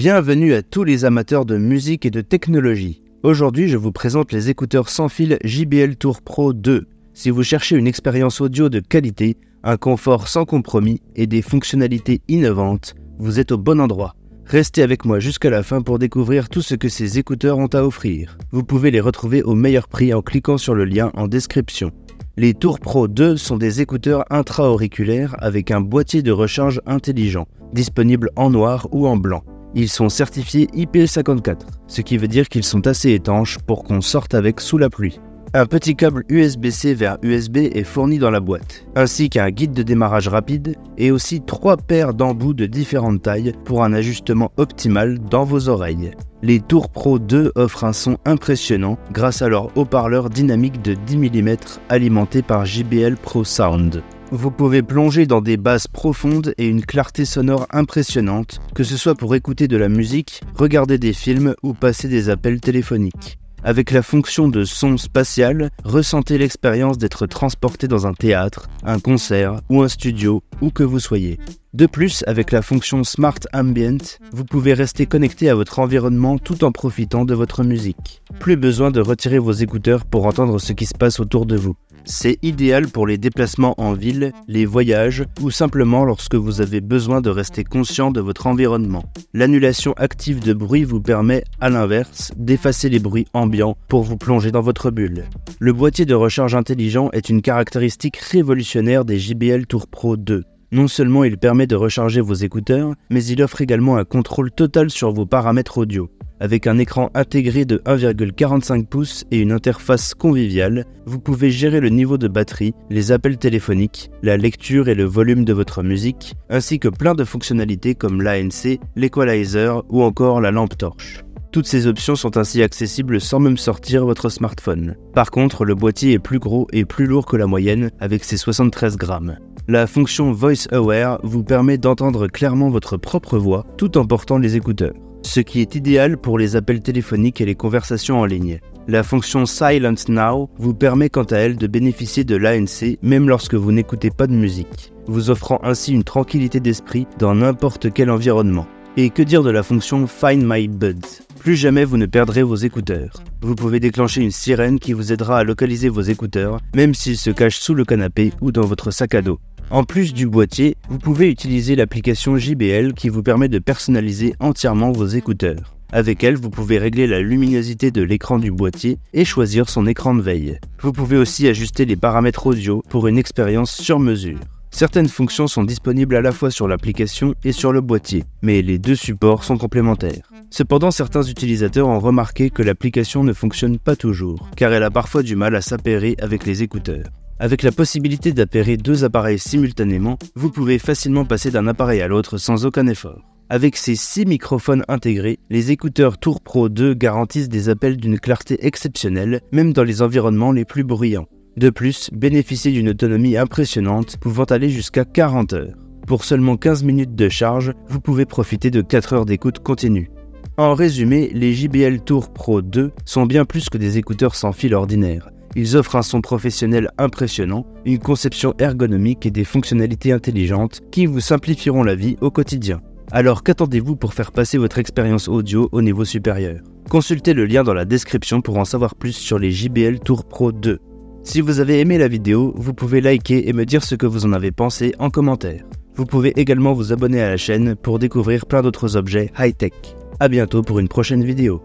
Bienvenue à tous les amateurs de musique et de technologie. Aujourd'hui, je vous présente les écouteurs sans fil JBL Tour Pro 2. Si vous cherchez une expérience audio de qualité, un confort sans compromis et des fonctionnalités innovantes, vous êtes au bon endroit. Restez avec moi jusqu'à la fin pour découvrir tout ce que ces écouteurs ont à offrir. Vous pouvez les retrouver au meilleur prix en cliquant sur le lien en description. Les Tour Pro 2 sont des écouteurs intra-auriculaires avec un boîtier de recharge intelligent, disponible en noir ou en blanc. Ils sont certifiés IP54, ce qui veut dire qu'ils sont assez étanches pour qu'on sorte avec sous la pluie. Un petit câble USB-C vers USB est fourni dans la boîte, ainsi qu'un guide de démarrage rapide et aussi 3 paires d'embouts de différentes tailles pour un ajustement optimal dans vos oreilles. Les Tour Pro 2 offrent un son impressionnant grâce à leur haut-parleur dynamique de 10 mm alimenté par JBL Pro Sound. Vous pouvez plonger dans des basses profondes et une clarté sonore impressionnante, que ce soit pour écouter de la musique, regarder des films ou passer des appels téléphoniques. Avec la fonction de son spatial, ressentez l'expérience d'être transporté dans un théâtre, un concert ou un studio, où que vous soyez. De plus, avec la fonction Smart Ambient, vous pouvez rester connecté à votre environnement tout en profitant de votre musique. Plus besoin de retirer vos écouteurs pour entendre ce qui se passe autour de vous. C'est idéal pour les déplacements en ville, les voyages ou simplement lorsque vous avez besoin de rester conscient de votre environnement. L'annulation active de bruit vous permet, à l'inverse, d'effacer les bruits ambiants pour vous plonger dans votre bulle. Le boîtier de recharge intelligent est une caractéristique révolutionnaire des JBL Tour Pro 2. Non seulement il permet de recharger vos écouteurs, mais il offre également un contrôle total sur vos paramètres audio. Avec un écran intégré de 1,45 pouces et une interface conviviale, vous pouvez gérer le niveau de batterie, les appels téléphoniques, la lecture et le volume de votre musique, ainsi que plein de fonctionnalités comme l'ANC, l'equalizer ou encore la lampe torche. Toutes ces options sont ainsi accessibles sans même sortir votre smartphone. Par contre, le boîtier est plus gros et plus lourd que la moyenne avec ses 73 grammes. La fonction Voice Aware vous permet d'entendre clairement votre propre voix tout en portant les écouteurs, ce qui est idéal pour les appels téléphoniques et les conversations en ligne. La fonction Silent Now vous permet quant à elle de bénéficier de l'ANC même lorsque vous n'écoutez pas de musique, vous offrant ainsi une tranquillité d'esprit dans n'importe quel environnement. Et que dire de la fonction Find My Buds? Plus jamais vous ne perdrez vos écouteurs. Vous pouvez déclencher une sirène qui vous aidera à localiser vos écouteurs, même s'ils se cachent sous le canapé ou dans votre sac à dos. En plus du boîtier, vous pouvez utiliser l'application JBL qui vous permet de personnaliser entièrement vos écouteurs. Avec elle, vous pouvez régler la luminosité de l'écran du boîtier et choisir son écran de veille. Vous pouvez aussi ajuster les paramètres audio pour une expérience sur mesure. Certaines fonctions sont disponibles à la fois sur l'application et sur le boîtier, mais les deux supports sont complémentaires. Cependant, certains utilisateurs ont remarqué que l'application ne fonctionne pas toujours, car elle a parfois du mal à s'appairer avec les écouteurs. Avec la possibilité d'appairer deux appareils simultanément, vous pouvez facilement passer d'un appareil à l'autre sans aucun effort. Avec ces 6 microphones intégrés, les écouteurs Tour Pro 2 garantissent des appels d'une clarté exceptionnelle, même dans les environnements les plus bruyants. De plus, bénéficiez d'une autonomie impressionnante, pouvant aller jusqu'à 40 heures. Pour seulement 15 minutes de charge, vous pouvez profiter de 4 heures d'écoute continue. En résumé, les JBL Tour Pro 2 sont bien plus que des écouteurs sans fil ordinaires. Ils offrent un son professionnel impressionnant, une conception ergonomique et des fonctionnalités intelligentes qui vous simplifieront la vie au quotidien. Alors qu'attendez-vous pour faire passer votre expérience audio au niveau supérieur? Consultez le lien dans la description pour en savoir plus sur les JBL Tour Pro 2. Si vous avez aimé la vidéo, vous pouvez liker et me dire ce que vous en avez pensé en commentaire. Vous pouvez également vous abonner à la chaîne pour découvrir plein d'autres objets high-tech. A bientôt pour une prochaine vidéo.